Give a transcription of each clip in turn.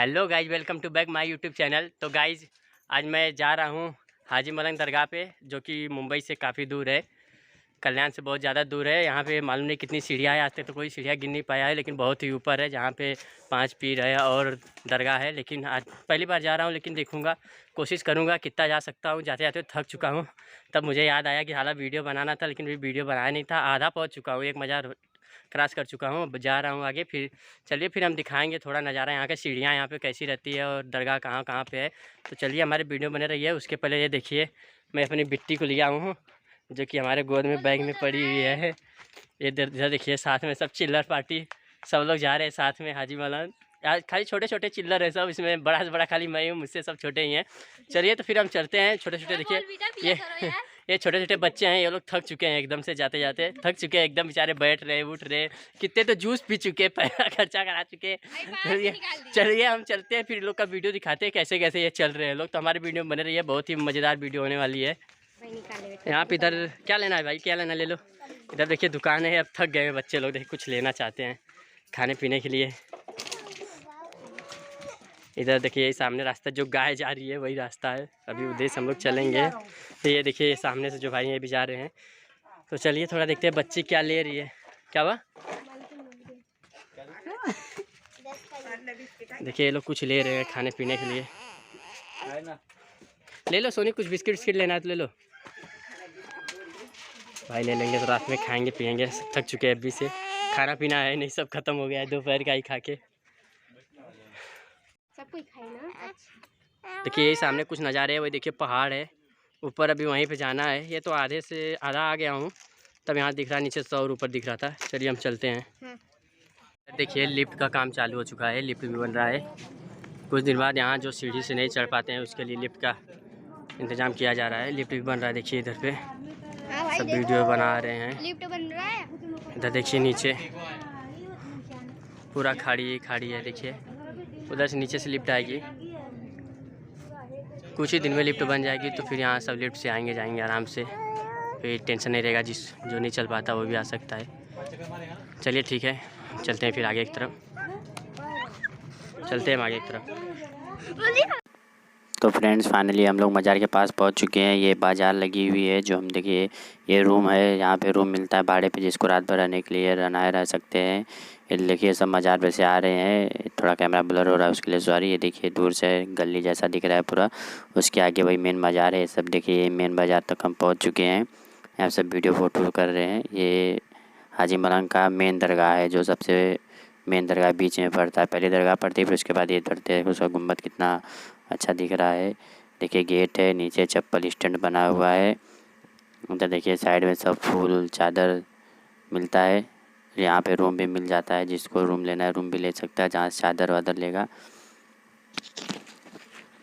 Hello guys, welcome to back my YouTube channel. तो guys आज मैं जा रहा हूँ हाजी मलंग दरगाह पे, जो कि मुंबई से काफ़ी दूर है, कल्याण से बहुत ज़्यादा दूर है। यहाँ पे मालूम नहीं कितनी सीढ़ियाँ है, आज तक तो कोई सीढ़ियाँ गिन नहीं पाया है, लेकिन बहुत ही ऊपर है जहाँ पे 5 पीर है और दरगाह है। लेकिन आज पहली बार जा रहा हूँ, लेकिन देखूँगा, कोशिश करूँगा कितना जा सकता हूँ। जाते जाते थक चुका हूँ, तब मुझे याद आया कि हालांकि वीडियो बनाना था, लेकिन वीडियो बनाया नहीं था। आधा पहुँच चुका हूँ, एक मज़ार क्रॉस कर चुका हूँ, अब जा रहा हूँ आगे। फिर चलिए फिर हम दिखाएंगे थोड़ा नज़ारा, यहाँ की सीढ़ियाँ यहाँ पे कैसी रहती है और दरगाह कहाँ कहाँ पे है। तो चलिए हमारे वीडियो बने रही है। उसके पहले ये देखिए, मैं अपनी बिट्टी को लिया हूँ, जो कि हमारे गोद में बैग में पड़ी हुई है। ये इधर देखिए, साथ में सब चिल्लर पार्टी, सब लोग जा रहे हैं साथ में हाजी मौलाना। यार खाली छोटे छोटे चिल्लर है सब, इसमें बड़ा से बड़ा खाली मैं हूँ, मुझसे सब छोटे ही हैं। चलिए तो फिर हम चलते हैं। छोटे छोटे देखिए, ये छोटे छोटे बच्चे हैं, ये लोग थक चुके हैं एकदम से, जाते जाते थक चुके हैं एकदम, बेचारे बैठ रहे उठ रहे, कितने तो जूस पी चुके हैं, पैसा खर्चा करा चुके हैं। चलिए हम चलते हैं, फिर लोग का वीडियो दिखाते हैं कैसे कैसे ये चल रहे हैं लोग। तो हमारी वीडियो बने रही है, बहुत ही मज़ेदार वीडियो होने वाली है। यहाँ पे इधर क्या लेना है भाई, क्या लेना ले लो। इधर देखिए दुकान है, अब थक गए हैं बच्चे लोग, देखिए कुछ लेना चाहते हैं खाने पीने के लिए। इधर देखिए सामने रास्ता, जो गाय जा रही है वही रास्ता है, अभी उधर से हम लोग चलेंगे। तो ये देखिए सामने से जो भाई ये भी जा रहे हैं। तो चलिए थोड़ा देखते हैं बच्ची क्या ले रही है। क्या हुआ? देखिए ये लोग कुछ ले रहे हैं खाने पीने के लिए। ले लो सोनी, कुछ बिस्किट विस्किट लेना है तो ले लो भाई, ले लेंगे तो रात में खाएंगे पिएंगे, थक चुके हैं अभी से, खाना पीना है नहीं, सब खत्म हो गया है दोपहर का ही खा के। सब कोई खाए ना। देखिए यही सामने कुछ नज़ारे है, वही देखिए पहाड़ है ऊपर, अभी वहीं पे जाना है। ये तो आधे से आधा आ गया हूँ, तब यहाँ दिख रहा है नीचे से और ऊपर दिख रहा था। चलिए हम चलते हैं। देखिए लिफ्ट का काम चालू हो चुका है, लिफ्ट भी बन रहा है। कुछ दिन बाद यहाँ जो सीढ़ी से नहीं चढ़ पाते हैं उसके लिए लिफ्ट का इंतज़ाम किया जा रहा है। लिफ्ट भी बन रहा है, देखिए इधर पे सब वीडियो बना रहे हैं। लिफ्ट बन रहा है, इधर देखिए नीचे पूरा खाड़ी खाड़ी है। देखिए उधर से नीचे से लिफ्ट आएगी, कुछ ही दिन में लिफ्ट बन जाएगी, तो फिर यहाँ सब लिफ्ट से आएंगे जाएंगे आराम से, फिर टेंशन नहीं रहेगा। जो नहीं चल पाता वो भी आ सकता है। चलिए ठीक है, चलते हैं फिर आगे की तरफ, चलते हैं आगे की तरफ। तो फ्रेंड्स फाइनली हम लोग मज़ार के पास पहुंच चुके हैं। ये बाज़ार लगी हुई है, जो हम देखिए ये रूम है, यहाँ पे रूम मिलता है भाड़े पे, जिसको रात भर रहने के लिए रह सकते हैं। ये देखिए सब मज़ार पे से आ रहे हैं, थोड़ा कैमरा ब्लर हो रहा है उसके लिए सॉरी। ये देखिए दूर से गली जैसा दिख रहा है पूरा, उसके आगे वही मेन बाज़ार है। ये सब देखिए ये मेन बाज़ार तक हम पहुँच चुके हैं, यहाँ सब वीडियो फ़ोटो कर रहे हैं। ये हाजी मलंग का मेन दरगाह है, जो सबसे मेन दरगाह बीच में पड़ता है। पहली दरगाह पड़ती है, फिर उसके बाद ये पड़ते हैं। उसका गुम्बद कितना अच्छा दिख रहा है। देखिए गेट है, नीचे चप्पल स्टैंड बना हुआ है। उधर देखिए साइड में सब फूल चादर मिलता है। यहाँ पे रूम भी मिल जाता है, जिसको रूम लेना है रूम भी ले सकता है, जहाँ से चादर वादर लेगा।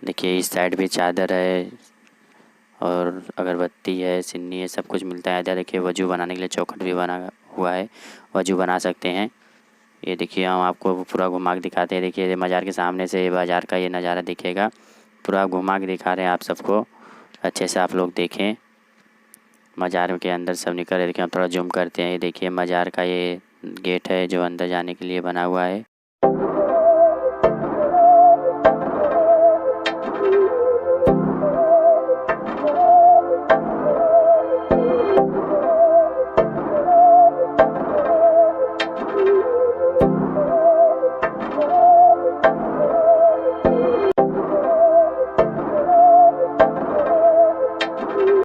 देखिए इस साइड भी चादर है और अगरबत्ती है, सिन्नी है, सब कुछ मिलता है। इधर देखिए वजू बनाने के लिए चौखट भी बना हुआ है, वजू बना सकते हैं। ये देखिए हम आपको पूरा घुमा के दिखाते हैं। देखिए मज़ार के सामने से बाज़ार का ये नज़ारा दिखेगा, पूरा घुमा के दिखा रहे हैं आप सबको, अच्छे से आप लोग देखें। मज़ार के अंदर सब निकल रहे, देखिए हम थोड़ा जूम करते हैं। ये देखिए मज़ार का ये गेट है जो अंदर जाने के लिए बना हुआ है।